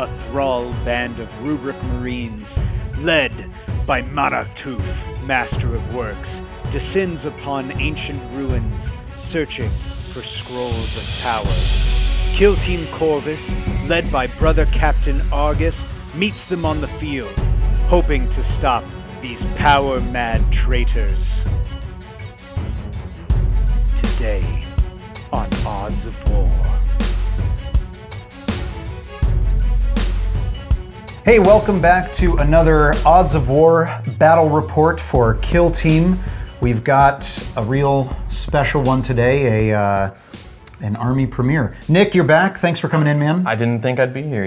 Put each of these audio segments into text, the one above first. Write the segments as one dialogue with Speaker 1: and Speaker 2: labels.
Speaker 1: a thrall band of Rubric Marines, led by Monarch Tooth, Master of Works, descends upon ancient ruins, searching for scrolls of power. Kill Team Corvus, led by Brother Captain Argus, meets them on the field, hoping to stop these power-mad traitors. Today on Odds of War.
Speaker 2: Hey, welcome back to another Odds of War battle report for Kill Team. We've got a real special one today, an army premiere. Nick, you're back. Thanks for coming in, man.
Speaker 3: I didn't think I'd be here,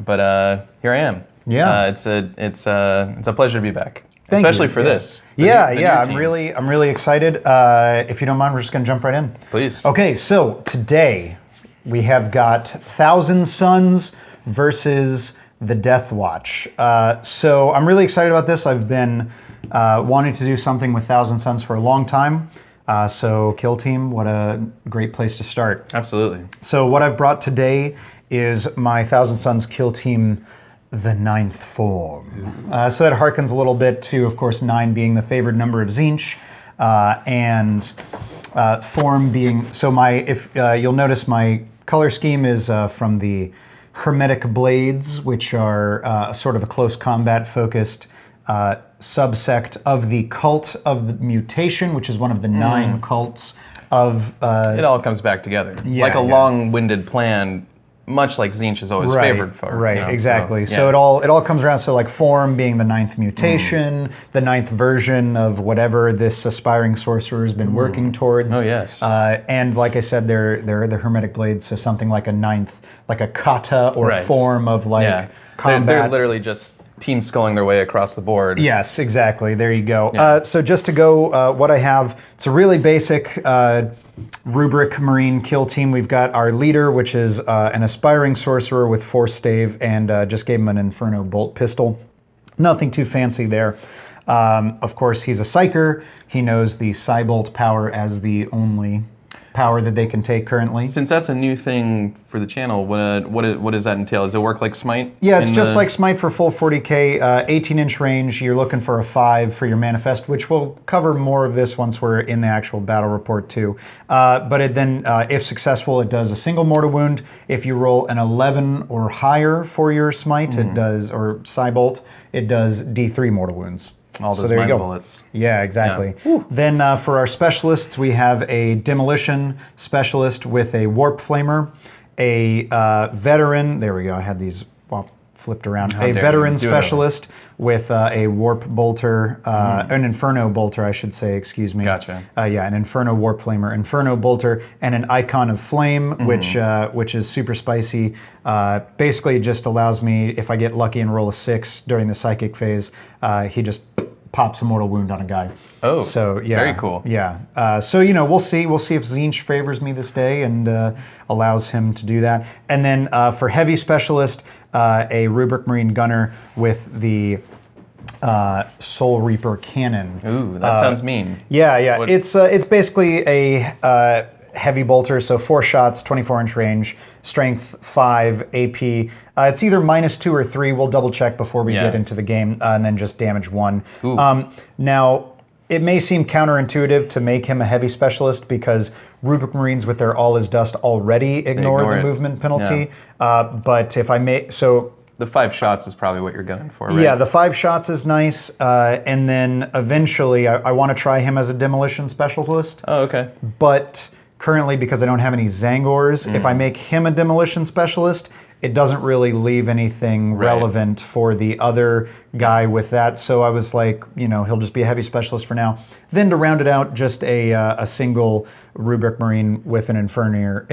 Speaker 3: but here I am.
Speaker 2: Yeah,
Speaker 3: it's a pleasure to be back,
Speaker 2: Thank
Speaker 3: especially
Speaker 2: you.
Speaker 3: for this.
Speaker 2: The new
Speaker 3: I'm
Speaker 2: team. I'm really excited. If you don't mind, we're just gonna jump right in.
Speaker 3: Please.
Speaker 2: Okay, so today we have got Thousand Sons versus the Deathwatch. So I'm really excited about this. I've been wanting to do something with Thousand Sons for a long time. So Kill Team, what a great place to start.
Speaker 3: Absolutely.
Speaker 2: So what I've brought today is my Thousand Sons Kill Team, the ninth form. So that harkens a little bit to, of course, 9 being the favored number of Tzeentch, and form being, so if you'll notice my color scheme is from the Hermetic Blades, which are sort of a close combat focused subsect of the Cult of the Mutation, which is one of the 9 cults of...
Speaker 3: it all comes back together. Like a long-winded plan, much like Tzeentch is always favored for.
Speaker 2: Right, exactly. So it all comes around, so like form being the 9th mutation, the 9th version of whatever this aspiring sorcerer has been working towards.
Speaker 3: Oh, yes.
Speaker 2: And like I said, they're the Hermetic Blades, so something like a 9th, like a kata or form of like combat.
Speaker 3: They're literally just team sculling their way across the board.
Speaker 2: Yes, exactly. There you go. So just to go, what I have, it's a really basic Rubric Marine Kill Team. We've got our leader, which is an aspiring sorcerer with Force Stave, and just gave him an Inferno Bolt Pistol. Nothing too fancy there. Of course, he's a Psyker. He knows the Psybolt power as the only power that they can take currently.
Speaker 3: Since that's a new thing for the channel, what does that entail? Does it work like Smite?
Speaker 2: Yeah, it's just like Smite for full 40k, 18-inch range. You're looking for a 5 for your manifest, which we'll cover more of this once we're in the actual battle report too. But it then, if successful, it does a single mortal wound. If you roll an 11 or higher for your Smite, it does, or Psybolt, it does D3 mortal wounds.
Speaker 3: All those mind bullets.
Speaker 2: Yeah, exactly. Yeah. Then for our specialists, we have a Demolition Specialist with a Warp Flamer, a Veteran, there we go, I had these flipped around, a Veteran Specialist with a Warp Bolter, an Inferno Bolter, I should say, excuse me.
Speaker 3: Gotcha.
Speaker 2: Yeah, an Inferno Warp Flamer, Inferno Bolter, and an Icon of Flame, which is super spicy. Basically, it just allows me, if I get lucky and roll a 6 during the Psychic phase, he just pops a mortal wound on a guy.
Speaker 3: Oh,
Speaker 2: so yeah,
Speaker 3: very cool.
Speaker 2: Yeah, so we'll see if Tzeentch favors me this day and allows him to do that. And then for heavy specialist, a Rubric Marine Gunner with the Soul Reaper Cannon.
Speaker 3: Ooh, that sounds mean.
Speaker 2: Yeah. It's basically a heavy bolter, so 4 shots, 24-inch range, strength 5, AP. It's either -2 or 3. We'll double check before we get into the game, and then just damage 1. Now, it may seem counterintuitive to make him a heavy specialist because Rubric Marines with their All is Dust already ignore the movement penalty. But if I may, so
Speaker 3: the 5 shots is probably what you're gunning for, right?
Speaker 2: Yeah, the 5 shots is nice, and then eventually I want to try him as a Demolition Specialist.
Speaker 3: Oh, okay.
Speaker 2: But currently, because I don't have any Zangors, if I make him a Demolition Specialist, it doesn't really leave anything relevant for the other guy with that. So I was like, he'll just be a heavy specialist for now. Then to round it out, just a single Rubric Marine with an Inferno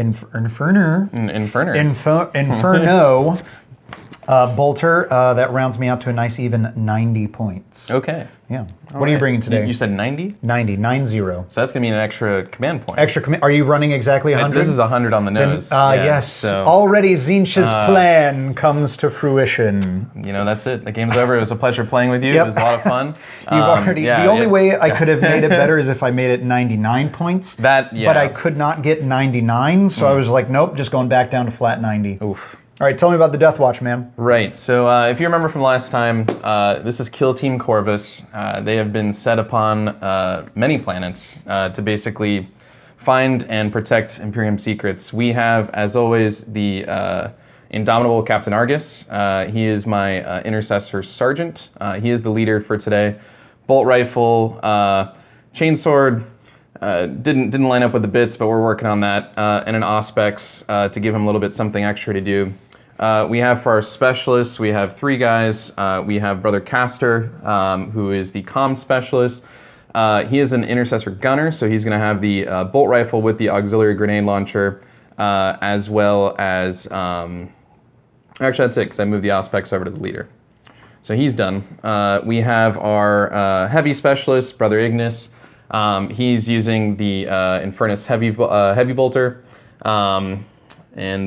Speaker 2: Bolter. That rounds me out to a nice even 90 points.
Speaker 3: Okay.
Speaker 2: Yeah. What are you bringing today?
Speaker 3: You said 90?
Speaker 2: 90.
Speaker 3: So that's going to be an extra command point.
Speaker 2: Are you running exactly 100?
Speaker 3: This is 100 on the nose.
Speaker 2: Yes. So. Already Tzeentch's plan comes to fruition.
Speaker 3: That's it. The game's over. It was a pleasure playing with you. It was a lot of fun.
Speaker 2: The only way I could have made it better is if I made it 99 points. But I could not get 99, so I was like, nope, just going back down to flat 90.
Speaker 3: Oof.
Speaker 2: All right, tell me about the Deathwatch, man.
Speaker 3: Right. So if you remember from last time, this is Kill Team Corvus. They have been set upon many planets to basically find and protect Imperium secrets. We have, as always, the indomitable Captain Argus. He is my intercessor sergeant. He is the leader for today. Bolt rifle, chainsword. Didn't line up with the bits, but we're working on that. And an Auspex to give him a little bit something extra to do. We have for our specialists, we have 3 guys. We have Brother Castor, who is the comm specialist. He is an intercessor gunner, so he's going to have the bolt rifle with the auxiliary grenade launcher, as well as... actually, that's it, because I moved the Auspex over to the leader. So he's done. We have our heavy specialist, Brother Ignis. He's using the Infernus heavy bolter. And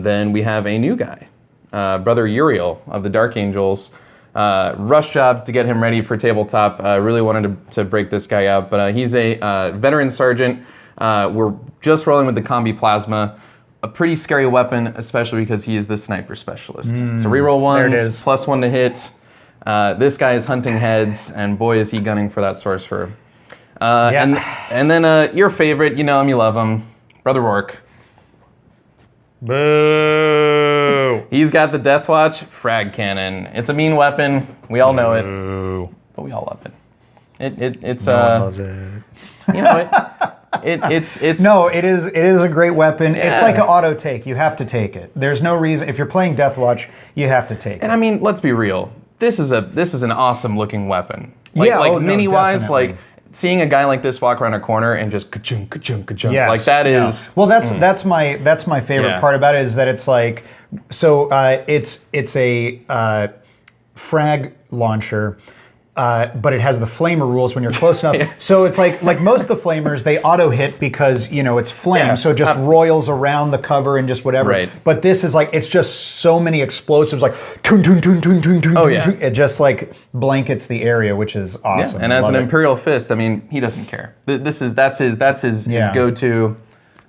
Speaker 3: then we have a new guy, Brother Uriel of the Dark Angels. Rush job to get him ready for tabletop. Really wanted to break this guy out, but he's a veteran sergeant. We're just rolling with the combi plasma. A pretty scary weapon, especially because he is the sniper specialist. So reroll ones, +1 to hit. This guy is hunting heads, and boy is he gunning for that sorcerer. And then your favorite, you know him, you love him, Brother Rourke.
Speaker 2: Boo!
Speaker 3: He's got the Deathwatch frag cannon. It's a mean weapon. We all know it, but we all love it. It's
Speaker 2: love it.
Speaker 3: You know it's
Speaker 2: no, it is a great weapon. Yeah. It's like an auto take. You have to take it. There's no reason if you're playing Deathwatch, you have to take it.
Speaker 3: And I mean, let's be real. This is an awesome looking weapon. Mini wise, like seeing a guy like this walk around a corner and just ka-chung, ka-chung, ka-chung,
Speaker 2: yes,
Speaker 3: like that is...
Speaker 2: Well, that's my favorite part about it is that it's like, so it's a frag launcher, but it has the flamer rules when you're close enough. Yeah. So it's like most of the flamers, they auto hit because, it's flame. So it just roils around the cover and just whatever.
Speaker 3: Right.
Speaker 2: But this is like, it's just so many explosives, like, toon, toon, toon, toon, toon, toon, toon. It just like blankets the area, which is awesome.
Speaker 3: Yeah. And as an Imperial Fist, I mean, he doesn't care. That's his go-to.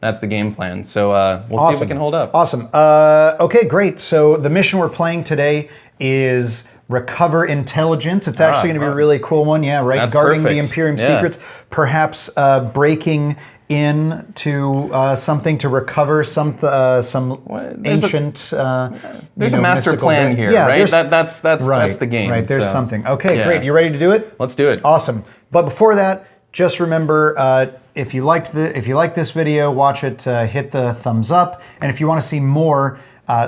Speaker 3: That's the game plan. So we'll see if we can hold up.
Speaker 2: Awesome. Okay, great. So the mission we're playing today is Recover Intelligence. It's actually going to be a really cool one. Yeah, right.
Speaker 3: That's
Speaker 2: Guarding
Speaker 3: perfect.
Speaker 2: the Imperium secrets. Perhaps breaking into something to recover some ancient.
Speaker 3: There's a master plan here, right? That's the game.
Speaker 2: Right. There's something. Okay, great. You ready to do it?
Speaker 3: Let's do it.
Speaker 2: Awesome. But before that, just remember, if you like this video, watch it. Hit the thumbs up, and if you want to see more,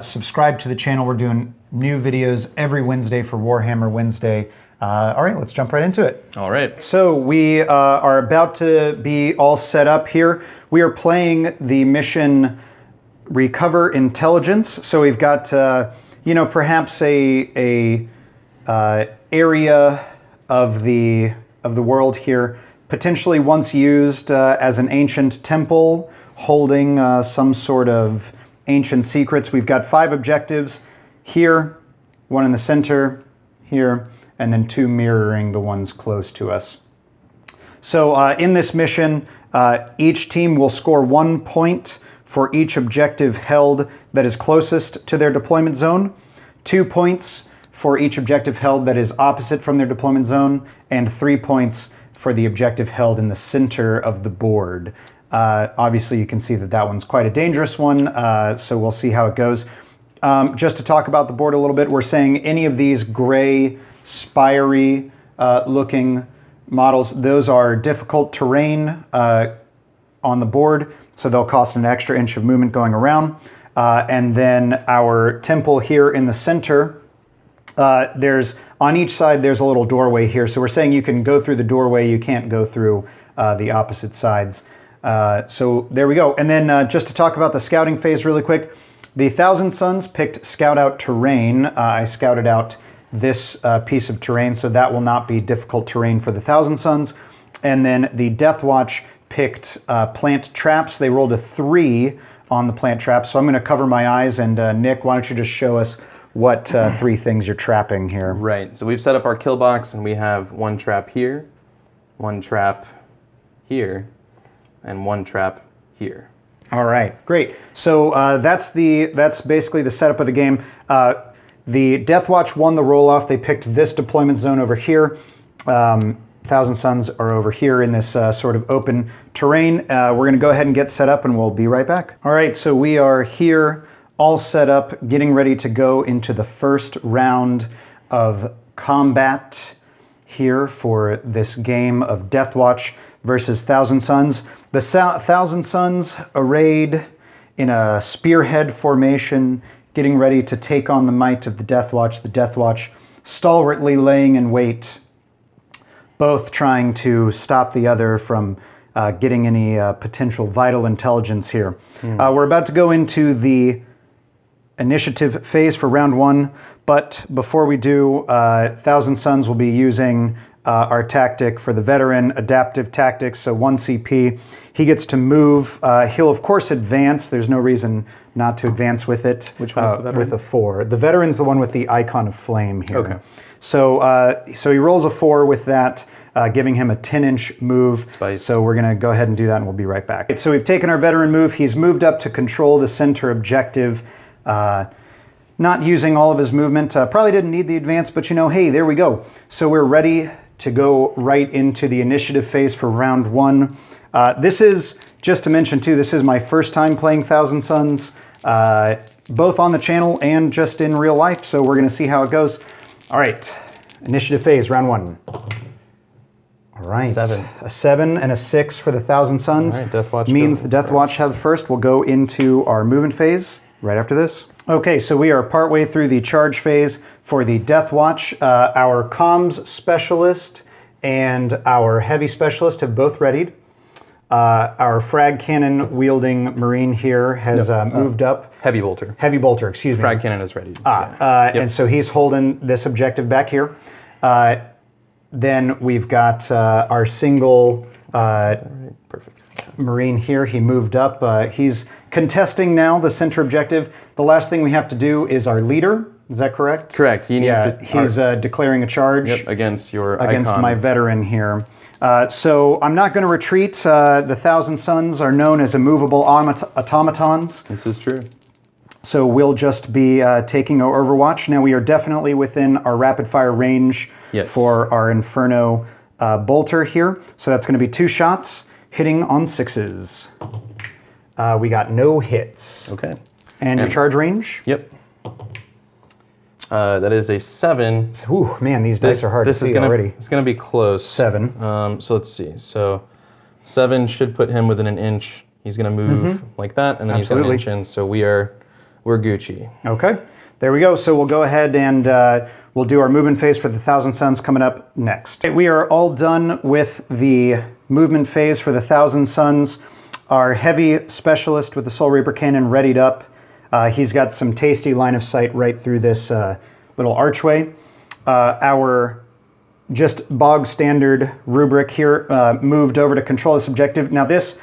Speaker 2: subscribe to the channel. We're doing new videos every Wednesday for Warhammer Wednesday. All right, let's jump right into it.
Speaker 3: All right.
Speaker 2: So we are about to be all set up here. We are playing the mission Recover Intelligence. So we've got, perhaps a area of the world here, potentially once used as an ancient temple, holding some sort of ancient secrets. We've got 5 objectives. Here, 1 in the center, here, and then 2 mirroring the ones close to us. So in this mission, each team will score 1 point for each objective held that is closest to their deployment zone, 2 points for each objective held that is opposite from their deployment zone, and 3 points for the objective held in the center of the board. Obviously, you can see that one's quite a dangerous one, so we'll see how it goes. Just to talk about the board a little bit, we're saying any of these gray, spiry looking models, those are difficult terrain on the board, so they'll cost an extra inch of movement going around. And then our temple here in the center, on each side there's a little doorway here, so we're saying you can go through the doorway, you can't go through the opposite sides. So there we go. And then just to talk about the scouting phase really quick, the Thousand Sons picked Scout Out Terrain. I scouted out this piece of terrain, so that will not be difficult terrain for the Thousand Sons. And then the Deathwatch picked Plant Traps. They rolled a 3 on the Plant Traps, so I'm going to cover my eyes. And Nick, why don't you just show us what 3 things you're trapping here?
Speaker 3: Right, so we've set up our kill box, and we have 1 trap here, 1 trap here, and 1 trap here.
Speaker 2: All right, great. So that's basically the setup of the game. The Deathwatch won the roll-off. They picked this deployment zone over here. Thousand Sons are over here in this sort of open terrain. We're going to go ahead and get set up, and we'll be right back. All right, so we are here, all set up, getting ready to go into the first round of combat here for this game of Deathwatch versus Thousand Sons. The Thousand Sons arrayed in a spearhead formation, getting ready to take on the might of the Deathwatch. The Deathwatch stalwartly laying in wait, both trying to stop the other from getting any potential vital intelligence here. We're about to go into the initiative phase for round 1, but before we do, Thousand Sons will be using our tactic for the veteran, adaptive tactics, so 1 CP. He gets to move. He'll, of course, advance. There's no reason not to advance with it.
Speaker 3: Which one is the veteran?
Speaker 2: With a 4. The veteran's the one with the icon of flame here.
Speaker 3: Okay.
Speaker 2: So, so he rolls a 4 with that, giving him a 10-inch move.
Speaker 3: Spice.
Speaker 2: So we're going to go ahead and do that, and we'll be right back. So we've taken our veteran move. He's moved up to control the center objective. Not using all of his movement. Probably didn't need the advance, but hey, there we go. So we're ready to go right into the initiative phase for round 1. This is, just to mention too, this is my first time playing Thousand Sons, both on the channel and just in real life, so we're going to see how it goes. All right, initiative phase, round 1. All right.
Speaker 3: 7.
Speaker 2: A 7 and a 6 for the Thousand Sons.
Speaker 3: All right, Deathwatch
Speaker 2: means
Speaker 3: go
Speaker 2: the Deathwatch have first. We'll go into our movement phase right after this. Okay, so we are partway through the charge phase for the Deathwatch. Our comms specialist and our heavy specialist have both readied. Our frag cannon wielding Marine here has moved up.
Speaker 3: Heavy bolter.
Speaker 2: Heavy bolter, excuse me.
Speaker 3: Frag cannon is ready.
Speaker 2: Yep. And so he's holding this objective back here. Then we've got our single
Speaker 3: Perfect.
Speaker 2: Marine here. He moved up. He's contesting now the center objective. The last thing we have to do is our leader. Is that correct?
Speaker 3: Correct. He needs to,
Speaker 2: he's declaring a charge
Speaker 3: against your
Speaker 2: against
Speaker 3: icon.
Speaker 2: my veteran here. So I'm not going to retreat. The Thousand Sons are known as immovable automatons.
Speaker 3: This is true.
Speaker 2: So we'll just be taking our Overwatch. Now we are definitely within our rapid fire range for our Inferno bolter here. So that's going to be 2 shots hitting on 6s. We got no hits.
Speaker 3: Okay.
Speaker 2: And your charge range?
Speaker 3: Yep. That is a 7.
Speaker 2: Ooh, man, these dice are hard to see already.
Speaker 3: It's going to be close.
Speaker 2: 7.
Speaker 3: So let's see. So 7 should put him within an inch. He's going to move like that, and then he's got an inch in. So we're Gucci.
Speaker 2: Okay. There we go. So we'll go ahead and we'll do our movement phase for the Thousand Sons coming up next. We are all done with the movement phase for the Thousand Sons. Our heavy specialist with the Soul Reaper cannon readied up. He's got some tasty line of sight right through this little archway. Our just bog standard rubric here moved over to control this objective. Now this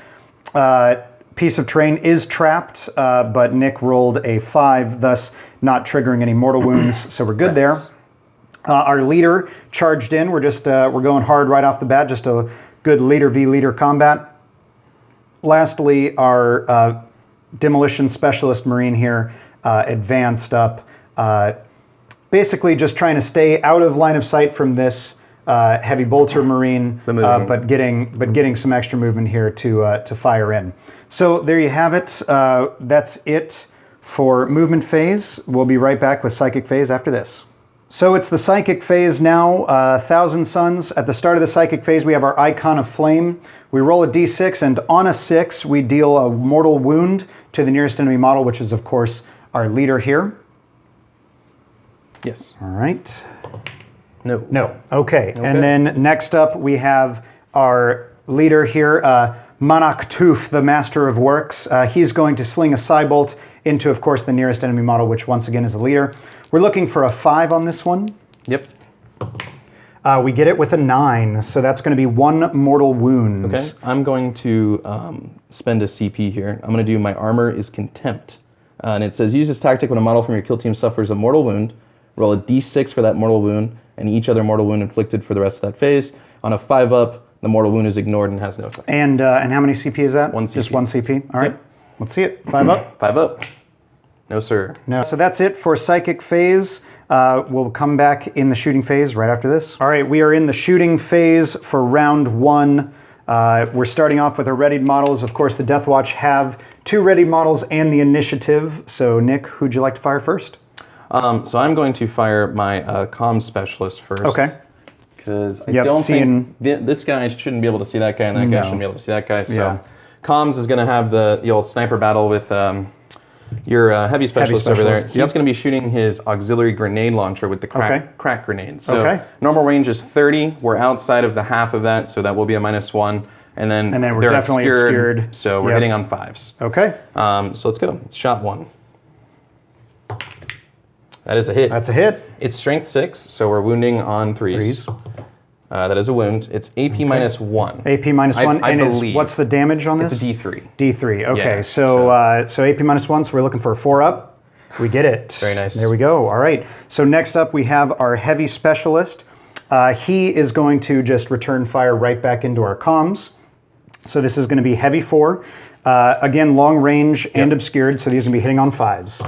Speaker 2: piece of terrain is trapped, but Nick rolled a 5, thus not triggering any mortal wounds, so we're good there. Our leader charged in. We're just we're going hard right off the bat, just a good leader v leader combat. Lastly, our demolition specialist Marine here advanced up, basically just trying to stay out of line of sight from this heavy bolter Marine, but getting some extra movement here to fire in. So there you have it. That's it for movement phase. We'll be right back with psychic phase after this. So it's the psychic phase now. Thousand Sons. At the start of the psychic phase, we have our icon of flame. We roll a d6, and on a 6, we deal a mortal wound to the nearest enemy model, which is, of course, our leader here.
Speaker 3: Yes.
Speaker 2: All right.
Speaker 3: No.
Speaker 2: No. Okay. And then next up, we have our leader here, Manak Toof, the Master of Works. He's going to sling a Psybolt into, of course, the nearest enemy model, which once again is the leader. We're looking for a 5 on this one.
Speaker 3: Yep.
Speaker 2: We get it with a 9, so that's going to be 1 mortal wound.
Speaker 3: Okay. I'm going to spend a CP here. I'm going to do my armor is contempt. And it says use this tactic when a model from your kill team suffers a mortal wound. Roll a d6 for that mortal wound, and each other mortal wound inflicted for the rest of that phase. On a 5-up, the mortal wound is ignored and has no effect.
Speaker 2: And how many CP is that?
Speaker 3: 1 CP.
Speaker 2: Just 1 CP. All right. Let's see it. 5-up.
Speaker 3: 5-up. No, sir.
Speaker 2: No. So that's it for psychic phase. We'll come back in the shooting phase right after this. All right, we are in the shooting phase for round 1. We're starting off with our readied models. Of course, the Deathwatch have 2 readied models and the initiative. So, Nick, who'd you like to fire first?
Speaker 3: So I'm going to fire my comms specialist first.
Speaker 2: Okay.
Speaker 3: Because I don't think this guy shouldn't be able to see that guy, and that guy shouldn't be able to see that guy. So comms is going to have the old sniper battle with your heavy specialist over there. He's going to be shooting his auxiliary grenade launcher with the crack grenade. So normal range is 30. We're outside of the half of that, so that will be a -1. And then
Speaker 2: we're
Speaker 3: they're
Speaker 2: definitely obscured.
Speaker 3: So we're hitting on 5s.
Speaker 2: Okay.
Speaker 3: So let's go. It's shot 1. That is a hit.
Speaker 2: That's a hit.
Speaker 3: It's strength 6, so we're wounding on 3s. That is a wound. It's AP -1.
Speaker 2: AP -1.
Speaker 3: I believe.
Speaker 2: What's the damage on this?
Speaker 3: It's a D3.
Speaker 2: D3. Okay.
Speaker 3: Yeah,
Speaker 2: so AP -1. So we're looking for a 4-up. We get it.
Speaker 3: Very nice.
Speaker 2: There we go. All right. So next up we have our heavy specialist. He is going to just return fire right back into our comms. So this is going to be heavy 4. Again, long range and obscured. So these are going to be hitting on 5s.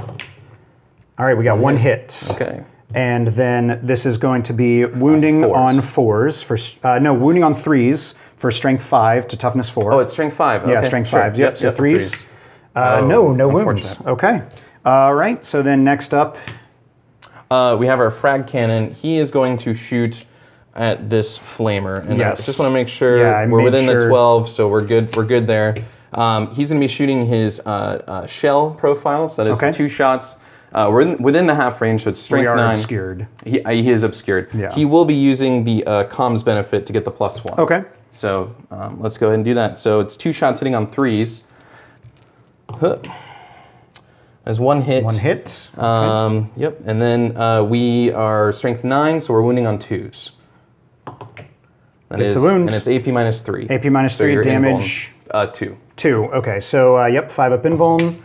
Speaker 2: All right, we got 1 hit.
Speaker 3: Okay.
Speaker 2: And then this is going to be wounding on 4s for wounding on 3s for strength 5 to toughness 4.
Speaker 3: Oh, it's strength 5. Okay.
Speaker 2: Yeah, strength 5.
Speaker 3: Sure.
Speaker 2: Yep. So 3s. No wounds. Okay. All right. So then next up,
Speaker 3: we have our frag cannon. He is going to shoot at this flamer, and I just want to make sure we're within the 12, so we're good. We're good there. He's going to be shooting his shell profiles. That is 2 shots. We're within the half range, so it's strength 9.
Speaker 2: We are obscured.
Speaker 3: He is obscured.
Speaker 2: Yeah.
Speaker 3: He will be using the comms benefit to get the +1.
Speaker 2: Okay.
Speaker 3: So let's go ahead and do that. So it's 2 shots hitting on 3s. There's 1 hit.
Speaker 2: 1 hit.
Speaker 3: Yep. And then we are strength 9, so we're wounding on 2s.
Speaker 2: It's a wound.
Speaker 3: And it's AP -3.
Speaker 2: AP -3 damage.
Speaker 3: 2.
Speaker 2: 2. Okay. So 5-up invuln.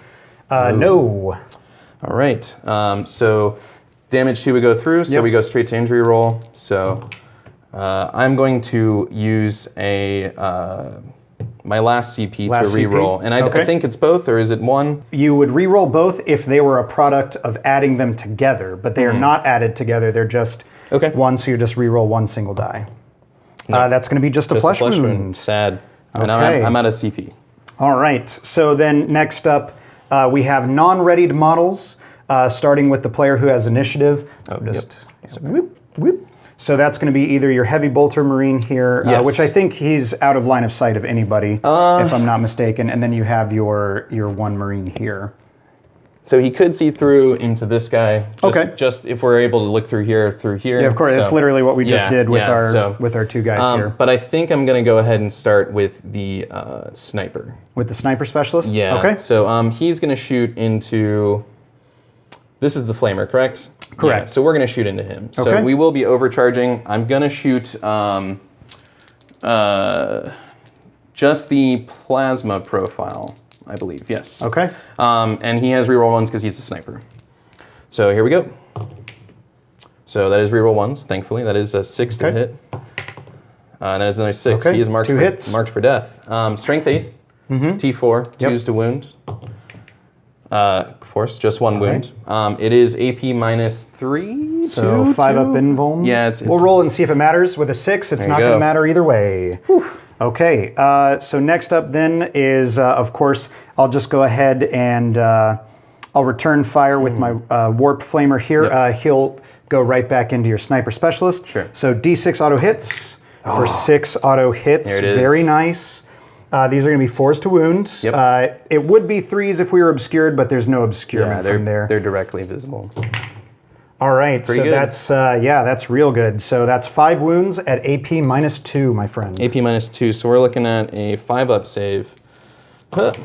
Speaker 2: No.
Speaker 3: All right. So damage 2 would go through, so we go straight to injury roll. So I'm going to use my last CP to reroll. And I think it's both, or is it 1?
Speaker 2: You would reroll both if they were a product of adding them together, but they are not added together. They're just 1, so you just reroll 1 single die. No. That's going to be just a flesh wound.
Speaker 3: Sad.
Speaker 2: Okay.
Speaker 3: And I'm out of CP.
Speaker 2: All right. So then next up, we have non-readied models, starting with the player who has initiative. Whoop, whoop. So that's going to be either your heavy bolter marine here, which I think he's out of line of sight of anybody, if I'm not mistaken. And then you have your 1 marine here.
Speaker 3: So he could see through into this guy. Just if we're able to look through here. Yeah,
Speaker 2: of course. It's literally what we just did with our 2 guys here.
Speaker 3: But I think I'm going to go ahead and start with the sniper.
Speaker 2: With the sniper specialist?
Speaker 3: Yeah.
Speaker 2: Okay.
Speaker 3: So he's going to shoot into... This is the flamer, correct?
Speaker 2: Correct.
Speaker 3: Yeah, so we're going to shoot into him. So we will be overcharging. I'm going to shoot just the plasma profile, I believe. Yes.
Speaker 2: Okay.
Speaker 3: And he has reroll 1s because he's a sniper. So here we go. So that is reroll 1s, thankfully. That is a 6 to hit. And that is another 6. He is marked
Speaker 2: 2 hits.
Speaker 3: Marked for death. Strength 8. T4. 2s to wound. Force, just 1 wound. It is AP -3.
Speaker 2: So 5-up invuln.
Speaker 3: Yeah,
Speaker 2: we'll roll and see if it matters. With a 6, it's not going to matter either way. Whew. Okay, so next up then is, of course, I'll just go ahead and I'll return fire with my warp flamer here. He'll go right back into your sniper specialist.
Speaker 3: Sure.
Speaker 2: So D6 auto hits for 6 auto hits.
Speaker 3: There it is.
Speaker 2: Very nice. These are going to be 4s to wound.
Speaker 3: Yep.
Speaker 2: It would be 3s if we were obscured, but there's no obscurement from there.
Speaker 3: They're directly visible.
Speaker 2: All right,
Speaker 3: Pretty
Speaker 2: so
Speaker 3: good.
Speaker 2: that's real good. So that's 5 wounds at AP -2, my friend.
Speaker 3: AP -2, so we're looking at a 5-up save.
Speaker 2: Pretty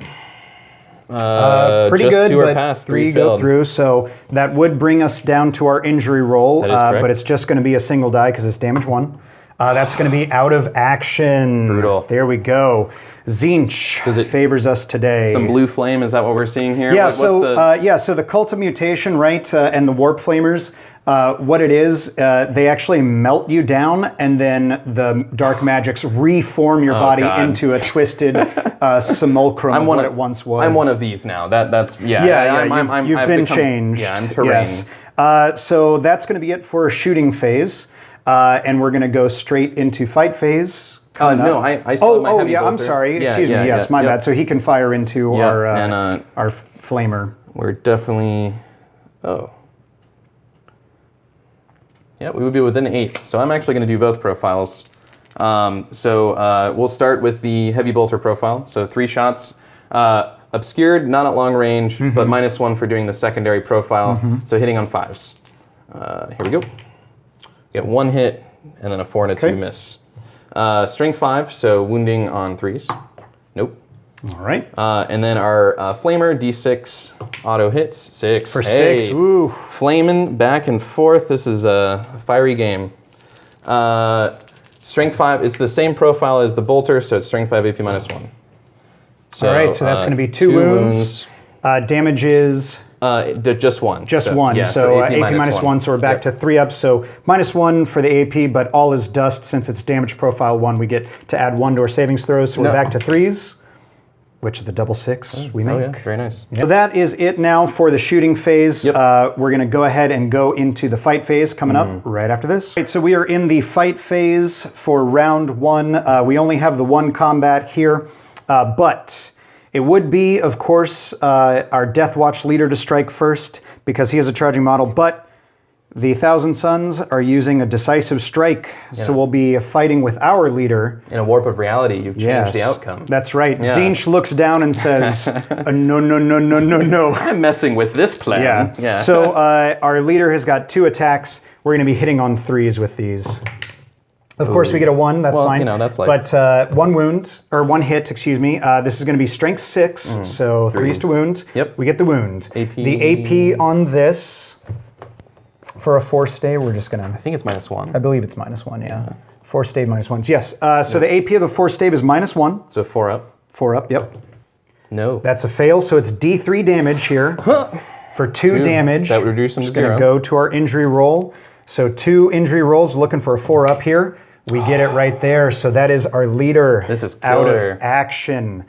Speaker 3: just
Speaker 2: good,
Speaker 3: 2 are
Speaker 2: but
Speaker 3: passed,
Speaker 2: 3
Speaker 3: 3
Speaker 2: go
Speaker 3: failed.
Speaker 2: through. So that would bring us down to our injury roll,
Speaker 3: That is correct.
Speaker 2: but it's just going to be a single die because it's damage 1. That's going to be out of action.
Speaker 3: Brutal.
Speaker 2: There we go. Tzeentch favors us today.
Speaker 3: Some blue flame, is that what we're seeing here?
Speaker 2: Yeah, so the Cult of Mutation, right, and the Warp Flamers, What it is, they actually melt you down, and then the dark magics reform your body
Speaker 3: God.
Speaker 2: into a twisted simulacrum of what it once was.
Speaker 3: I'm one of these now. That's
Speaker 2: You've
Speaker 3: I've
Speaker 2: been
Speaker 3: become,
Speaker 2: changed.
Speaker 3: Yeah, I'm terrain.
Speaker 2: Yes. So that's going to be it for shooting phase, and we're going to go straight into fight phase.
Speaker 3: No, I still have my heavy
Speaker 2: I'm
Speaker 3: bolter.
Speaker 2: sorry.
Speaker 3: Yeah,
Speaker 2: Excuse me. Yes, my bad. So he can fire into our flamer.
Speaker 3: We're definitely. Oh. Yeah, we would be within 8. So I'm actually going to do both profiles. We'll start with the heavy bolter profile. So 3 shots, obscured, not at long range, but -1 for doing the secondary profile. So hitting on 5s. Here we go. Get 1 hit and then a 4 and a 2 miss. Strength 5, so wounding on 3s. Nope.
Speaker 2: All right.
Speaker 3: And then our flamer D6 auto hits 6
Speaker 2: for 6. Woo.
Speaker 3: Flaming back and forth. This is a fiery game. Strength 5. It's the same profile as the bolter, so it's strength 5 AP -1. So,
Speaker 2: all right. So that's going to be 2 wounds. Damage is
Speaker 3: just 1.
Speaker 2: Just 1.
Speaker 3: Yeah,
Speaker 2: so AP -1. So we're back to 3 up. So -1 for the AP, but all is dust. Since it's damage profile 1, we get to add 1 to our savings throws. So we're back to 3s. Which the double 6 we make.
Speaker 3: Oh yeah, very nice.
Speaker 2: Yep. So that is it now for the shooting phase.
Speaker 3: Yep.
Speaker 2: We're going to go ahead and go into the fight phase coming up right after this. Right, so we are in the fight phase for round 1. We only have the 1 combat here, but it would be, of course, our Deathwatch leader to strike first because he has a charging model, but the Thousand Sons are using a decisive strike, so we'll be fighting with our leader.
Speaker 3: In a warp of reality, you've changed the outcome.
Speaker 2: That's right. Yeah. Tzeentch looks down and says, no, no, no, no, no, no.
Speaker 3: I'm messing with this plan.
Speaker 2: Yeah. So our leader has got 2 attacks. We're going to be hitting on 3s with these. Of course, we get a 1. That's fine.
Speaker 3: That's like.
Speaker 2: But 1 wound, or 1 hit, excuse me. This is going to be strength 6, so 3s to wound.
Speaker 3: Yep.
Speaker 2: We get the wound.
Speaker 3: AP.
Speaker 2: The AP on this. For a 4 stay, we're just going to...
Speaker 3: I think it's -1.
Speaker 2: I believe it's -1, yeah. 4 stave -1s, yes. So the AP of the 4 stave is -1.
Speaker 3: So 4 up.
Speaker 2: 4 up, yep.
Speaker 3: No.
Speaker 2: That's a fail, so it's D3 damage here. For 2 damage.
Speaker 3: That would reduce them to 0.
Speaker 2: Just going to go to our injury roll. So 2 injury rolls, looking for a 4 up here. We get it right there, so that is our leader.
Speaker 3: This is
Speaker 2: out
Speaker 3: killer.
Speaker 2: of action.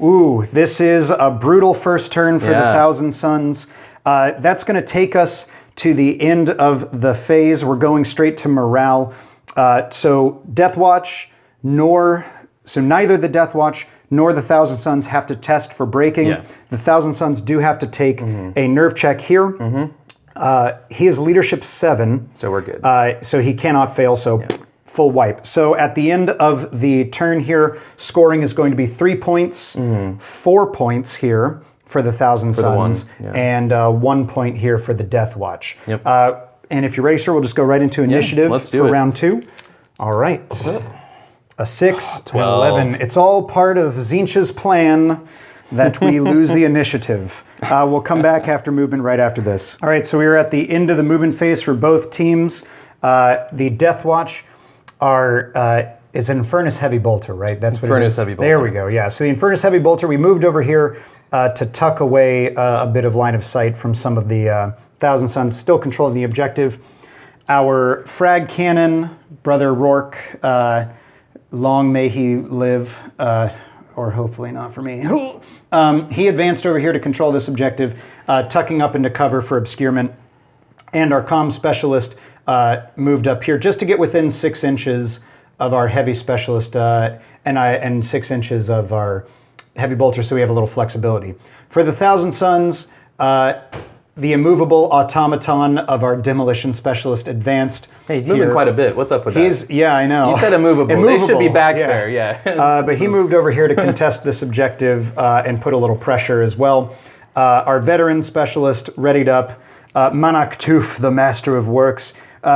Speaker 2: Ooh, this is a brutal first turn for the Thousand Sons. That's going to take us to the end of the phase. We're going straight to morale. So Deathwatch, neither the Deathwatch nor the Thousand Sons have to test for breaking.
Speaker 3: Yeah.
Speaker 2: The Thousand Sons do have to take a nerve check here. He is leadership 7.
Speaker 3: So we're good.
Speaker 2: So he cannot fail, so full wipe. So at the end of the turn here, scoring is going to be 3 points, 4 points here for the Thousand Sons, and 1 point here for the Deathwatch.
Speaker 3: Yep.
Speaker 2: And if you're ready, sir, we'll just go right into initiative for round 2. All right. A 6,
Speaker 3: 12.
Speaker 2: 11. It's all part of Tzeentch's plan that we lose the initiative. We'll come back after movement right after this. All right, so we are at the end of the movement phase for both teams. The Deathwatch is an Infernus Heavy Bolter, right? That's what
Speaker 3: Infernus Heavy Bolter.
Speaker 2: There we go, yeah. So the Infernus Heavy Bolter, we moved over here to tuck away a bit of line of sight from some of the Thousand Sons, still controlling the objective. Our frag cannon, Brother Rourke, long may he live, or hopefully not for me. He advanced over here to control this objective, tucking up into cover for obscurement. And our comm specialist moved up here just to get within 6 inches of our heavy specialist and 6 inches of our heavy bolter, so we have a little flexibility. For the Thousand Sons, the immovable automaton of our demolition specialist advanced.
Speaker 3: Hey, he's moving quite a bit. What's up with that?
Speaker 2: Yeah, I know.
Speaker 3: You said immovable. They should be back there, yeah.
Speaker 2: But he moved over here to contest this objective and put a little pressure as well. Our veteran specialist readied up. Manak Toof, the master of works,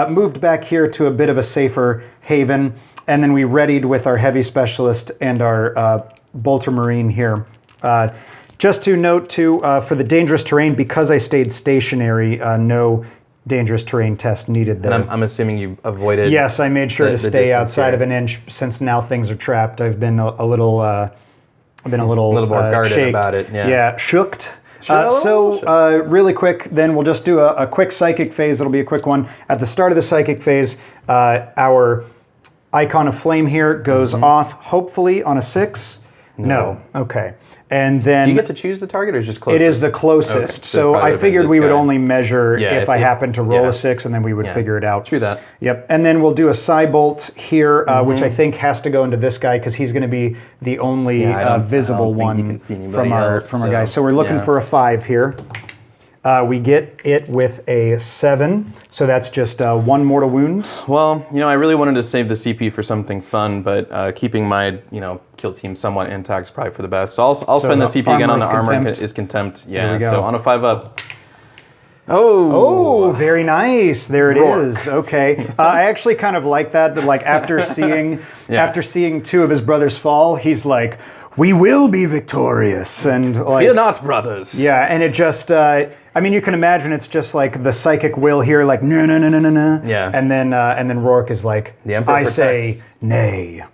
Speaker 2: moved back here to a bit of a safer haven. And then we readied with our heavy specialist and our bolter marine here. Just to note, too, for the dangerous terrain, because I stayed stationary, no dangerous terrain test neaded there.
Speaker 3: And I'm assuming you avoided.
Speaker 2: Yes, I made sure to stay outside of an inch, since now things are trapped. I've been a little more guarded
Speaker 3: about it.
Speaker 2: Yeah, shooked. Really quick, then we'll just do a quick psychic phase. It'll be a quick one. At the start of the psychic phase, our icon of flame here goes off, hopefully on a 6. No. Okay. And then
Speaker 3: do you get to choose the target, or just closest?
Speaker 2: It is the closest.
Speaker 3: Okay.
Speaker 2: So I figured we would only measure
Speaker 3: if
Speaker 2: I happen to roll a 6, and then we would figure it out.
Speaker 3: True that.
Speaker 2: Yep. And then we'll do a psi bolt here, which I think has to go into this guy because he's going to be the only visible one from our guy. So we're looking for a 5 here. We get it with a 7, so that's just 1 mortal wound.
Speaker 3: Well, I really wanted to save the CP for something fun, but keeping my, kill team somewhat intact is probably for the best. So I'll spend the CP again on the armor is contempt. Yeah, so on a 5-up.
Speaker 2: Oh, very nice. There it is. Okay. I actually kind of like that. That like after seeing 2 of his brothers fall, he's like, "We will be victorious." And like,
Speaker 3: fear not, brothers.
Speaker 2: Yeah, and it just you can imagine it's just like the psychic will here, like no.
Speaker 3: Yeah.
Speaker 2: And then Rourke is like,
Speaker 3: the Emperor
Speaker 2: I say nay.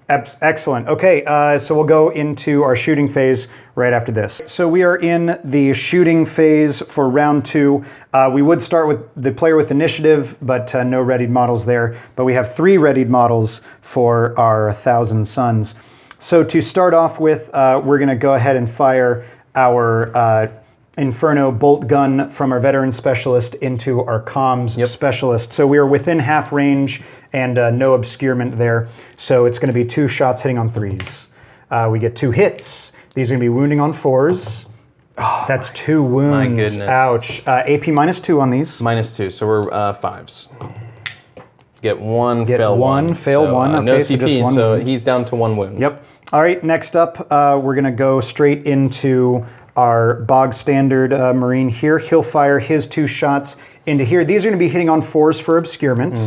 Speaker 2: Excellent. Okay, so we'll go into our shooting phase right after this. So we are in the shooting phase for round 2. We would start with the player with initiative, but no readied models there. But we have 3 readied models for our 1,000 Suns. So to start off with, we're going to go ahead and fire our Inferno bolt gun from our veteran specialist into our comms specialist. So we are within half range and no obscurement there. So it's going to be 2 shots hitting on 3s. We get 2 hits. These are going to be wounding on 4s. Oh, that's 2 wounds.
Speaker 3: My goodness.
Speaker 2: Ouch. AP -2 on these.
Speaker 3: -2, so we're 5s. Get 1,
Speaker 2: Get
Speaker 3: fail 1.
Speaker 2: Fail 1. Okay,
Speaker 3: no
Speaker 2: so
Speaker 3: CP,
Speaker 2: just 1
Speaker 3: so
Speaker 2: wound.
Speaker 3: he's down to 1 wound.
Speaker 2: Yep. All right, next up, we're going to go straight into our bog standard Marine here. He'll fire his 2 shots into here. These are going to be hitting on 4s for obscurement.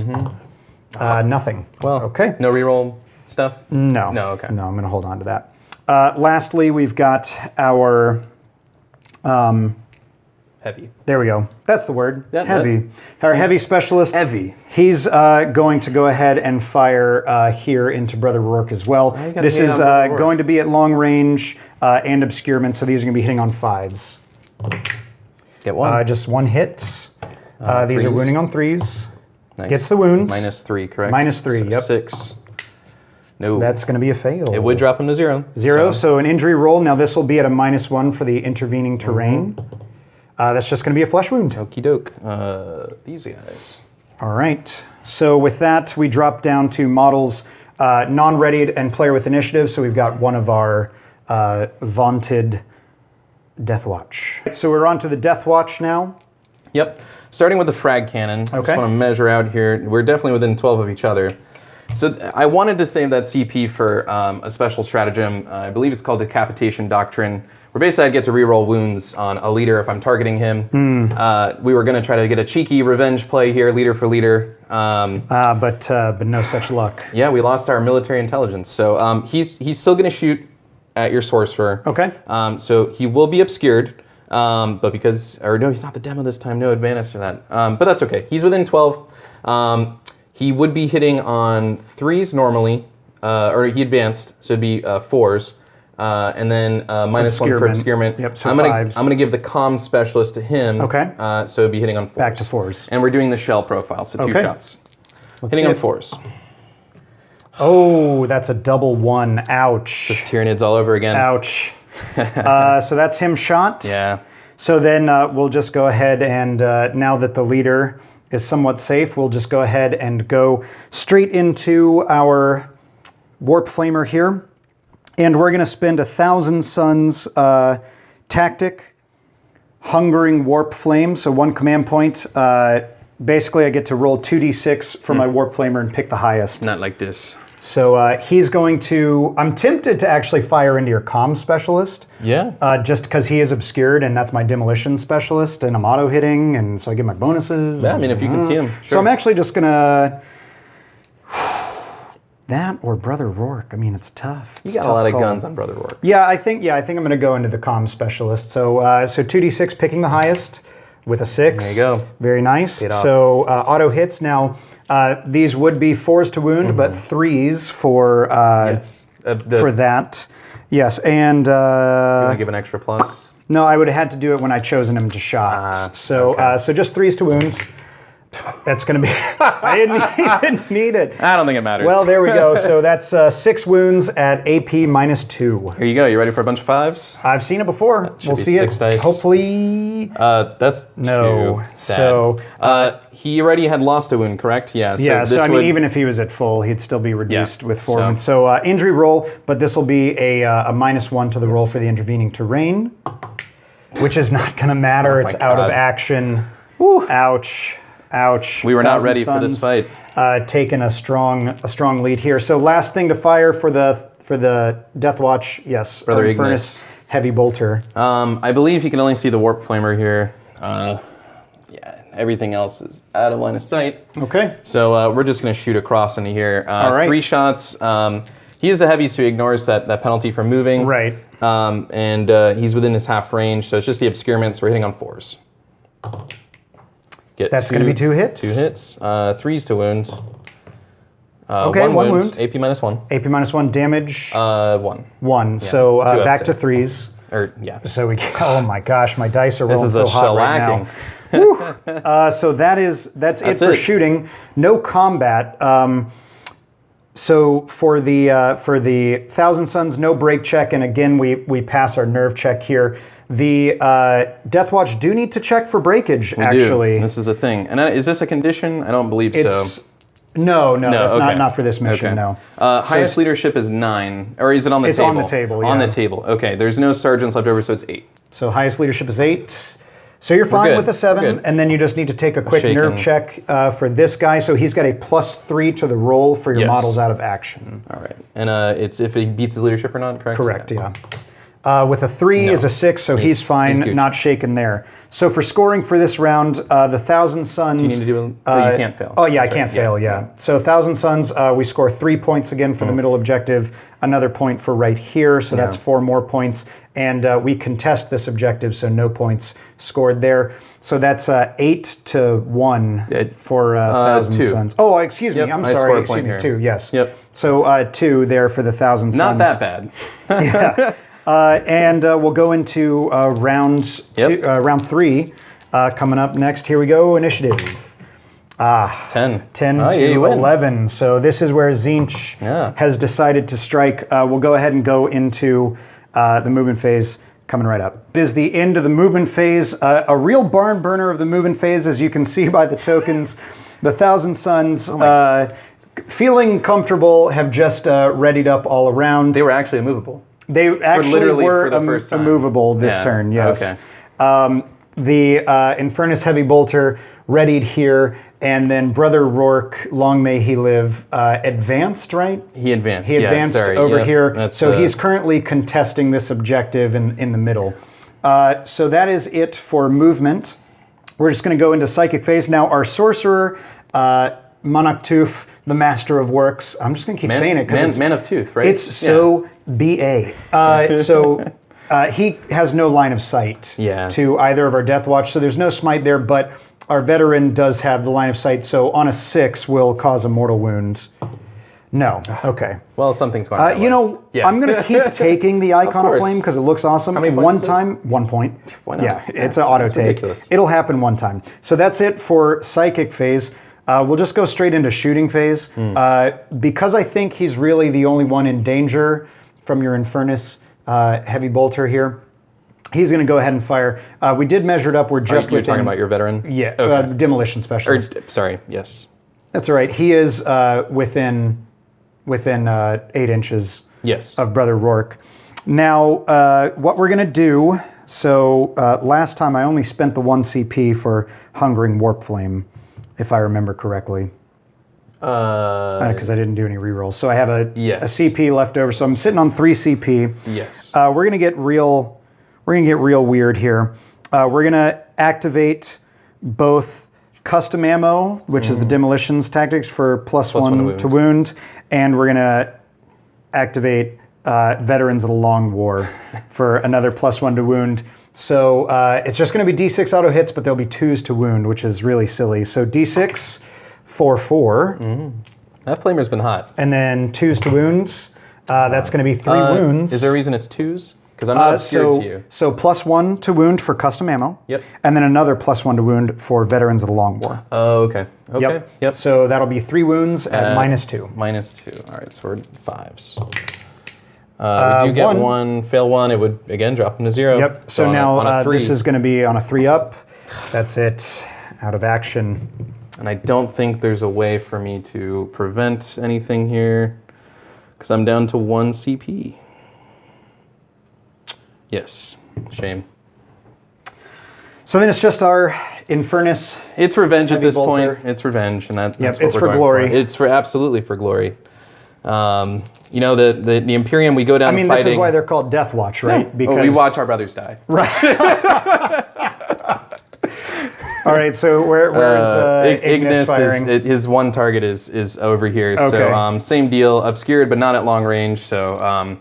Speaker 2: Nothing.
Speaker 3: Well,
Speaker 2: okay.
Speaker 3: No reroll stuff?
Speaker 2: No.
Speaker 3: No, okay.
Speaker 2: No, I'm going to hold on to that. Lastly, we've got our...
Speaker 3: heavy.
Speaker 2: There we go. That's the word.
Speaker 3: Yeah,
Speaker 2: heavy. Our heavy specialist.
Speaker 3: Heavy.
Speaker 2: He's going to go ahead and fire here into Brother Rourke as well. This is going to be at long range and obscurement, so these are going to be hitting on 5s.
Speaker 3: Get 1.
Speaker 2: Just 1 hit. These are wounding on 3s.
Speaker 3: Nice.
Speaker 2: Gets the wound.
Speaker 3: -3, correct?
Speaker 2: -3,
Speaker 3: so
Speaker 2: yep.
Speaker 3: 6. No.
Speaker 2: That's going to be a fail.
Speaker 3: It would drop him to 0.
Speaker 2: 0, so an injury roll. Now this will be at a -1 for the intervening terrain. That's just going to be a flesh wound.
Speaker 3: Okie doke. These guys.
Speaker 2: All right. So with that, we drop down to models non-readied and player with initiative. So we've got one of our vaunted Deathwatch. So we're on to the Deathwatch now.
Speaker 3: Yep. Starting with the frag cannon. I just want to measure out here. We're definitely within 12 of each other. So I wanted to save that CP for a special stratagem. I believe it's called Decapitation Doctrine, where basically I'd get to reroll wounds on a leader if I'm targeting him. We were going to try to get a cheeky revenge play here, leader for leader.
Speaker 2: But no such luck.
Speaker 3: Yeah, we lost our military intelligence. So he's still going to shoot at your sorcerer.
Speaker 2: Okay.
Speaker 3: So he will be obscured, but because, or no, he's not the demo this time. No advantage to that. But that's okay. He's within 12. He would be hitting on 3s normally, or he advanced, so it'd be 4s. And then -1 for obscurement.
Speaker 2: Yep, so
Speaker 3: I'm
Speaker 2: 5s.
Speaker 3: gonna give the comm specialist to him.
Speaker 2: Okay.
Speaker 3: So it'd be hitting on 4s.
Speaker 2: Back to 4s.
Speaker 3: And we're doing the shell profile, so 2 shots. Hitting on 4s.
Speaker 2: Oh, that's a double 1. Ouch.
Speaker 3: Just Tyranids all over again.
Speaker 2: Ouch. So that's him shot.
Speaker 3: Yeah.
Speaker 2: So then we'll just go ahead and now that the leader is somewhat safe, we'll just go ahead and go straight into our Warp Flamer here. And we're going to spend 1,000 Suns tactic, Hungering Warp Flame. So 1 command point. Basically, I get to roll 2d6 for my Warp Flamer and pick the highest.
Speaker 3: Not like this.
Speaker 2: So he's going to... I'm tempted to actually fire into your comm specialist.
Speaker 3: Yeah.
Speaker 2: Just because he is obscured, and that's my demolition specialist, and I'm auto-hitting, and so I get my bonuses.
Speaker 3: Yeah, I mean, if you can see him, sure.
Speaker 2: So I'm actually just going to... That or Brother Rourke. I mean, it's tough.
Speaker 3: You got a lot of guns on Brother Rourke.
Speaker 2: Yeah, I think I'm going to go into the comm specialist. So 2d6 picking the highest with a 6.
Speaker 3: There you go.
Speaker 2: Very nice.
Speaker 3: Paid off.
Speaker 2: So auto hits. Now, these would be 4s to wound, but 3s for
Speaker 3: Yes.
Speaker 2: for that. Yes, and
Speaker 3: you want to give an extra plus?
Speaker 2: No, I would have had to do it when I chosen him to shot. So just 3s to wounds. That's going to be... I didn't even need it.
Speaker 3: I don't think it matters.
Speaker 2: Well, there we go. So that's 6 wounds at AP -2.
Speaker 3: Here you go. You ready for a bunch of 5s?
Speaker 2: I've seen it before. We'll see
Speaker 3: 6
Speaker 2: it.
Speaker 3: dice.
Speaker 2: Hopefully...
Speaker 3: That's
Speaker 2: No.
Speaker 3: too sad.
Speaker 2: So...
Speaker 3: he already had lost a wound, correct? Yeah.
Speaker 2: So I mean, even if he was at full, he'd still be reduced with 4 wounds. So injury roll, but this will be a -1 to the roll for the intervening terrain, which is not going to matter. It's out of action. Woo. Ouch. Ouch.
Speaker 3: We were not ready for this fight.
Speaker 2: Taking a strong lead here. So last thing to fire for the Deathwatch, yes.
Speaker 3: Brother
Speaker 2: Infernus Heavy Bolter.
Speaker 3: I believe he can only see the Warp Flamer here. Yeah, everything else is out of line of sight.
Speaker 2: Okay.
Speaker 3: So we're just going to shoot across into here.
Speaker 2: All right.
Speaker 3: 3 shots. He is a heavy, so he ignores that penalty for moving.
Speaker 2: Right.
Speaker 3: And he's within his half range, so it's just the obscurement, so we're hitting on 4s.
Speaker 2: That's going to be 2 hits.
Speaker 3: 2 hits. 3s to wound.
Speaker 2: Okay, 1 wound.
Speaker 3: AP -1.
Speaker 2: AP -1 damage.
Speaker 3: 1.
Speaker 2: 1.
Speaker 3: Yeah,
Speaker 2: So
Speaker 3: 2
Speaker 2: back
Speaker 3: up
Speaker 2: to
Speaker 3: save.
Speaker 2: 3s.
Speaker 3: Yeah.
Speaker 2: So we. Oh my gosh, my dice are
Speaker 3: This
Speaker 2: rolling
Speaker 3: is
Speaker 2: so
Speaker 3: a
Speaker 2: hot right
Speaker 3: shellacking.
Speaker 2: now. So that's it for shooting. No combat. So for the 1,000 Suns, no break check, and again we pass our nerve check here. The Deathwatch do need to check for breakage. Actually,
Speaker 3: this is a thing. And is this a condition? I don't believe so.
Speaker 2: No, that's
Speaker 3: okay.
Speaker 2: not for this mission.
Speaker 3: Okay.
Speaker 2: No.
Speaker 3: Highest leadership is 9, or is it on the
Speaker 2: It's
Speaker 3: table?
Speaker 2: on the table. Yeah.
Speaker 3: On the table. Okay. There's no sergeants left over, so it's 8.
Speaker 2: So highest leadership is 8. So you're fine
Speaker 3: good.
Speaker 2: with a 7,
Speaker 3: Good.
Speaker 2: and then you just need to take a quick nerve check for this guy. So he's got a +3 to the roll for your models out of action.
Speaker 3: All right. And it's if he beats his leadership or not, correct?
Speaker 2: Correct, yeah. With a 3 is a 6, so he's fine, not shaken there. So for scoring for this round, the 1,000 Suns...
Speaker 3: Do you need to do you can't fail.
Speaker 2: Oh, yeah, I can't fail, yeah. So 1,000 Suns, we score 3 points again for the middle objective, another point for right here, so that's 4 more points. And we contest this objective, so no points scored there. So that's 8 to 1 for 1,000 Suns. Oh, excuse me, I'm sorry, excuse me, 2, yes.
Speaker 3: Yep.
Speaker 2: So 2 there for the 1,000 Suns.
Speaker 3: Not that bad.
Speaker 2: Yeah. And we'll go into round 3 coming up next. Here we go, initiative.
Speaker 3: 10.
Speaker 2: 10 to 11. So this is where Tzeentch has decided to strike. We'll go ahead and go into the movement phase coming right up. It is the end of the movement phase. A real barn burner of the movement phase, as you can see by the tokens. The 1,000 Suns, feeling comfortable, have just readied up all around.
Speaker 3: They were actually immovable.
Speaker 2: They actually were
Speaker 3: first time.
Speaker 2: immovable this turn, yes.
Speaker 3: Okay.
Speaker 2: The Infernus Heavy Bolter readied here, and then Brother Rourke, long may he live, advanced, right?
Speaker 3: He advanced,
Speaker 2: He advanced over here. So he's currently contesting this objective in the middle. So that is it for movement. We're just going to go into Psychic phase. Now, our Sorcerer, Monarch Tooth, the Master of Works. I'm just going to keep saying it because
Speaker 3: Man of Tooth, right?
Speaker 2: It's so BA. He has no line of sight to either of our Deathwatch, so there's no smite there, but our veteran does have the line of sight, so on a 6 will cause a mortal wound. No. Okay.
Speaker 3: Well, something's going on.
Speaker 2: You know, I'm going to keep taking the Icon of Flame because it looks awesome.
Speaker 3: How many
Speaker 2: one
Speaker 3: points
Speaker 2: time, 1 point.
Speaker 3: Why not?
Speaker 2: Yeah, it's an auto take.
Speaker 3: Ridiculous.
Speaker 2: It'll happen one time. So that's it for Psychic phase. We'll just go straight into Shooting phase. Because I think he's really the only one in danger from your Infernus Heavy Bolter here, he's going to go ahead and fire. We did measure it up. We're just
Speaker 3: You're talking about your veteran?
Speaker 2: Yeah, okay. Demolition Specialist.
Speaker 3: Sorry, yes.
Speaker 2: That's all right. He is within 8 inches of Brother Rourke. Now, what we're going to do, so last time I only spent the 1 CP for Hungering Warp Flame, if I remember correctly. Because I didn't do any rerolls. So I have a CP left over. So I'm sitting on 3 CP.
Speaker 3: Yes.
Speaker 2: We're going to get real weird here. We're going to activate both custom ammo, which is the demolitions tactics for plus one to wound, and we're going to activate Veterans of the Long War for another +1 to wound. So it's just going to be D6 auto hits, but there'll be 2s to wound, which is really silly. So D6 for 4.
Speaker 3: That flamer's been hot.
Speaker 2: And then 2s to wounds. That's going to be 3 wounds.
Speaker 3: Is there a reason it's 2s? Because I'm not obscured
Speaker 2: so,
Speaker 3: to you.
Speaker 2: So +1 to wound for custom ammo.
Speaker 3: Yep.
Speaker 2: And then another +1 to wound for Veterans of the Long War.
Speaker 3: Oh, okay. Okay. Yep.
Speaker 2: So that'll be 3 wounds at -2.
Speaker 3: -2. All right, so we're 5s. We do get one, fail one. It would, again, drop them to 0.
Speaker 2: Yep. So
Speaker 3: on
Speaker 2: now
Speaker 3: on a 3.
Speaker 2: this is going to be on a 3-up. That's it. Out of action.
Speaker 3: And I don't think there's a way for me to prevent anything here because I'm down to 1 CP. Yes. Shame.
Speaker 2: So then it's just our Infernus.
Speaker 3: It's revenge at
Speaker 2: Heavy
Speaker 3: this
Speaker 2: bolter.
Speaker 3: point. It's revenge, and that's what
Speaker 2: it's
Speaker 3: we're
Speaker 2: for
Speaker 3: going
Speaker 2: glory.
Speaker 3: It's for absolutely for glory. You know, the Imperium, we go down fighting.
Speaker 2: This is why they're called Deathwatch, right?
Speaker 3: Yeah. Because we watch our brothers die.
Speaker 2: Right. All right, so where's Ignis firing?
Speaker 3: His one target is over here.
Speaker 2: Okay.
Speaker 3: So same deal, obscured but not at long range. So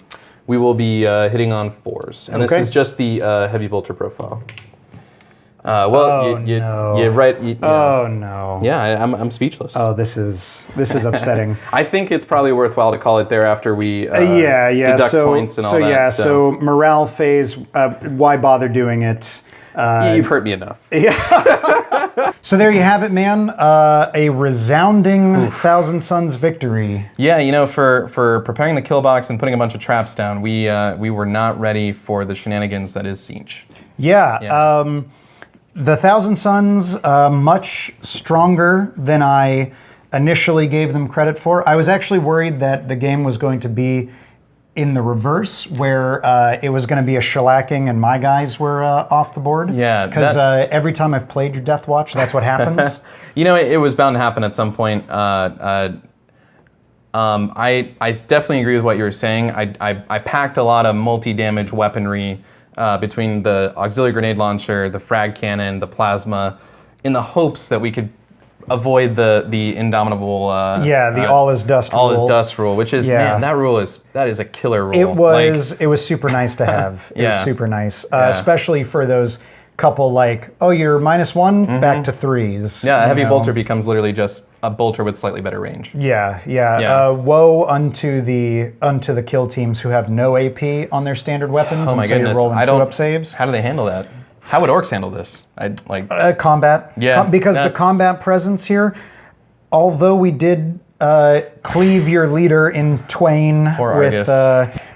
Speaker 3: we will be hitting on 4s, and this is just the heavy bolter profile. You're right.
Speaker 2: Oh no.
Speaker 3: Yeah, I'm speechless.
Speaker 2: Oh, this is upsetting.
Speaker 3: I think it's probably worthwhile to call it there after we deduct points and all that.
Speaker 2: So morale phase. Why bother doing it?
Speaker 3: You've hurt me enough.
Speaker 2: Yeah. So there you have it, man. A resounding Thousand Sons victory.
Speaker 3: Yeah, you know, for preparing the kill box and putting a bunch of traps down, we were not ready for the shenanigans that is Siege.
Speaker 2: Yeah. The Thousand Sons, much stronger than I initially gave them credit for. I was actually worried that the game was going to be in the reverse, where it was going to be a shellacking and my guys were off the board.
Speaker 3: Yeah.
Speaker 2: Because every time I've played your Deathwatch, that's what happens.
Speaker 3: You know, it was bound to happen at some point. I definitely agree with what you were saying. I packed a lot of multi-damage weaponry between the auxiliary grenade launcher, the frag cannon, the plasma, in the hopes that we could avoid the indomitable
Speaker 2: the all is dust rule.
Speaker 3: All is dust rule, which is man, that is a killer rule.
Speaker 2: It was super nice to have. It was super nice, especially for those couple you're -1 back to 3s.
Speaker 3: Yeah, a heavy bolter becomes literally just a bolter with slightly better range.
Speaker 2: Yeah. Woe unto the kill teams who have no AP on their standard weapons.
Speaker 3: Oh my goodness!
Speaker 2: You're rolling 2-up saves.
Speaker 3: How do they handle that? How would orcs handle this?
Speaker 2: Combat.
Speaker 3: Yeah.
Speaker 2: Because the combat presence here, although we did cleave your leader in twain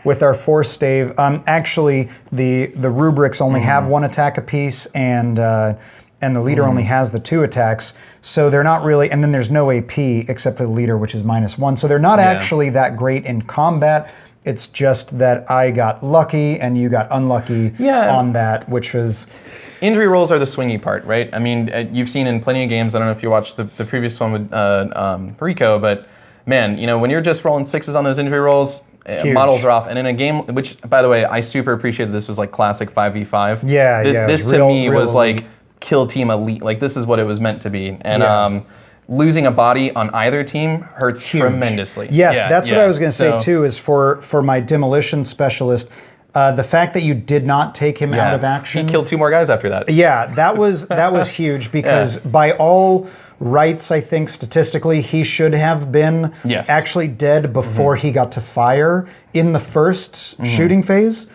Speaker 2: with our force stave, actually the rubrics only have 1 attack apiece, and the leader only has the 2 attacks. So they're not really, and then there's no AP except for the leader, which is -1. So they're not actually that great in combat. It's just that I got lucky and you got unlucky on that, which was...
Speaker 3: Injury rolls are the swingy part, right? I mean, you've seen in plenty of games, I don't know if you watched the previous one with Rico, but man, you know, when you're just rolling 6s on those injury rolls, models are off. And in a game, which, by the way, I super appreciated this was like classic 5v5. This to me was like kill team elite. Like, this is what it was meant to be. And losing a body on either team hurts tremendously.
Speaker 2: Yes, that's what I was going to say too, is for my demolition specialist, the fact that you did not take him out of action.
Speaker 3: He killed 2 more guys after that.
Speaker 2: Yeah, that was huge, because by all rights, I think statistically, he should have been actually dead before he got to fire in the first shooting phase,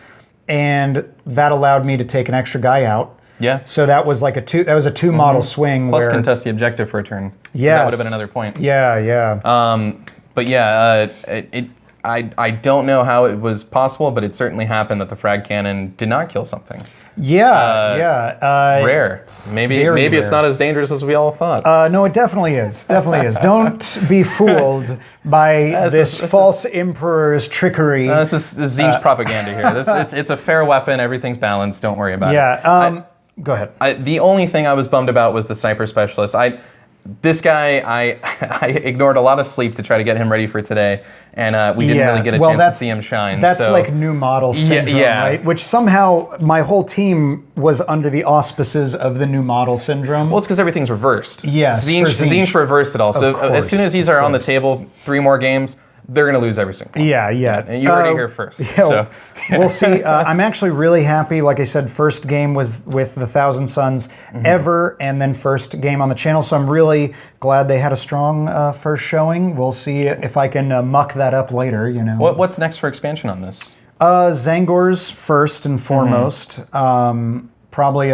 Speaker 2: and that allowed me to take an extra guy out.
Speaker 3: Yeah.
Speaker 2: So that was like a 2 model swing.
Speaker 3: Plus contest the objective for a turn.
Speaker 2: Yeah.
Speaker 3: That would have been another point.
Speaker 2: Yeah.
Speaker 3: But yeah, I don't know how it was possible, but it certainly happened that the frag cannon did not kill something. Rare. Maybe it's not as dangerous as we all thought.
Speaker 2: No, it definitely is. Don't be fooled by this false emperor's trickery.
Speaker 3: This is Tzeentch propaganda here. It's a fair weapon. Everything's balanced. Don't worry about it.
Speaker 2: Go ahead.
Speaker 3: The only thing I was bummed about was the sniper specialist. This guy, I ignored a lot of sleep to try to get him ready for today, and we didn't really get a chance to see him shine.
Speaker 2: That's like new model syndrome, right? Which somehow my whole team was under the auspices of the new model syndrome.
Speaker 3: Well, it's because everything's reversed.
Speaker 2: Yes,
Speaker 3: Tzeentch reversed it all. So as soon as these are on the table, 3 more games, they're going to lose every single one.
Speaker 2: Yeah.
Speaker 3: And you heard it here first. So.
Speaker 2: We'll see. I'm actually really happy. Like I said, first game was with the Thousand Sons ever, and then first game on the channel. So I'm really glad they had a strong first showing. We'll see if I can muck that up later. You know.
Speaker 3: What's next for expansion on this?
Speaker 2: Zangors first and foremost. Probably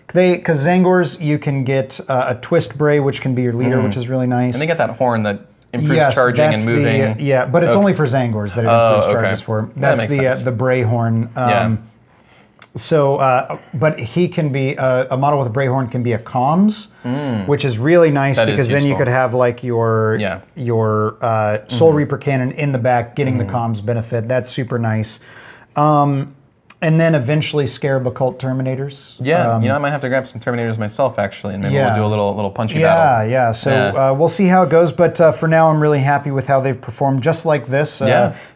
Speaker 2: because Zangors you can get a Twist Bray, which can be your leader, which is really nice.
Speaker 3: And they get that horn that improves charging and moving.
Speaker 2: But it's only for Zangors that it improves charges for.
Speaker 3: That
Speaker 2: That's
Speaker 3: makes sense.
Speaker 2: the Bray horn. So, but he can be a model with a Bray horn can be a comms, which is really nice because then you could have like your Soul Reaper cannon in the back getting the comms benefit. That's super nice. And then eventually Scarab Occult Terminators.
Speaker 3: Yeah, I might have to grab some Terminators myself actually, and maybe we'll do a little punchy battle.
Speaker 2: Yeah. So we'll see how it goes, but for now I'm really happy with how they've performed. Just like this,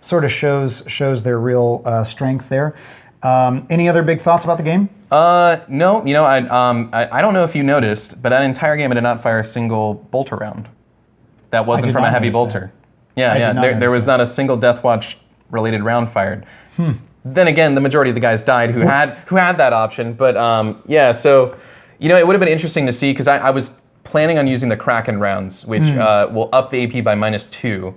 Speaker 2: sort of shows their real strength there. Any other big thoughts about the game?
Speaker 3: No. I don't know if you noticed, but that entire game I did not fire a single bolter round. That wasn't from a heavy bolter. There was not a single Deathwatch related round fired. Then again, the majority of the guys died who had that option. But so it would have been interesting to see because I was planning on using the Kraken rounds, which will up the AP by -2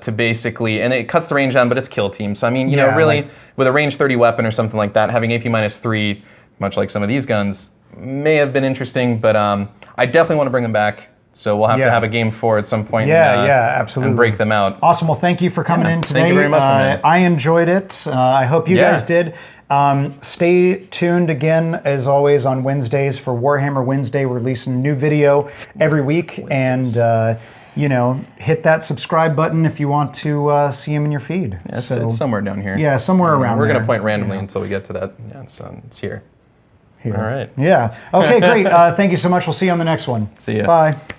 Speaker 3: to basically, and it cuts the range down, but it's kill team. So I mean, really with a range 30 weapon or something like that, having AP -3, much like some of these guns, may have been interesting. But I definitely want to bring them back. So we'll have to have a game 4 at some point.
Speaker 2: Absolutely.
Speaker 3: And break them out.
Speaker 2: Awesome. Well, thank you for coming in today.
Speaker 3: Thank you very much, man.
Speaker 2: I enjoyed it. I hope you guys did. Stay tuned again, as always, on Wednesdays for Warhammer Wednesday. We're releasing a new video every week. And, hit that subscribe button if you want to see them in your feed.
Speaker 3: Yeah, it's somewhere down here.
Speaker 2: Yeah, somewhere around
Speaker 3: We're
Speaker 2: there.
Speaker 3: going to point randomly until we get to that. Yeah, it's here. All right.
Speaker 2: Yeah. Okay, great. Thank you so much. We'll see you on the next one.
Speaker 3: See ya.
Speaker 2: Bye.